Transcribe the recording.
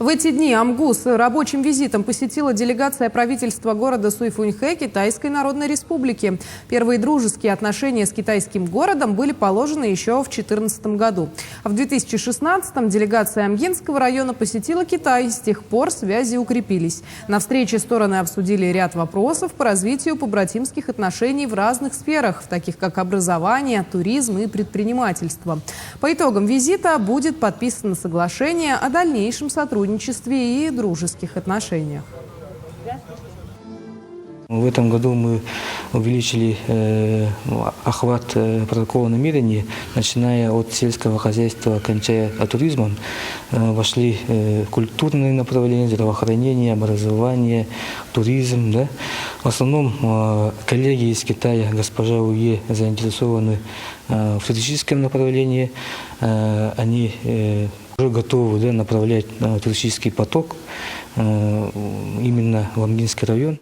В эти дни Амгус рабочим визитом посетила делегация правительства города Суйфуньхэ Китайской Народной Республики. Первые дружеские отношения с китайским городом были положены еще в 2014 году. А в 2016-м делегация Амгинского района посетила Китай. С тех пор связи укрепились. На встрече стороны обсудили ряд вопросов по развитию побратимских отношений в разных сферах, таких как образование, туризм и предпринимательство. По итогам визита будет подписано соглашение о дальнейшем сотрудничестве и дружеских отношениях. В этом году мы увеличили охват протокола намерений, начиная от сельского хозяйства, кончая туризмом. Вошли культурные направления, здравоохранение, образование, туризм. Да? В основном коллеги из Китая, госпожа Уе, заинтересованы в туристическом направлении. Они уже готовы направлять туристический поток именно в Амгинский район.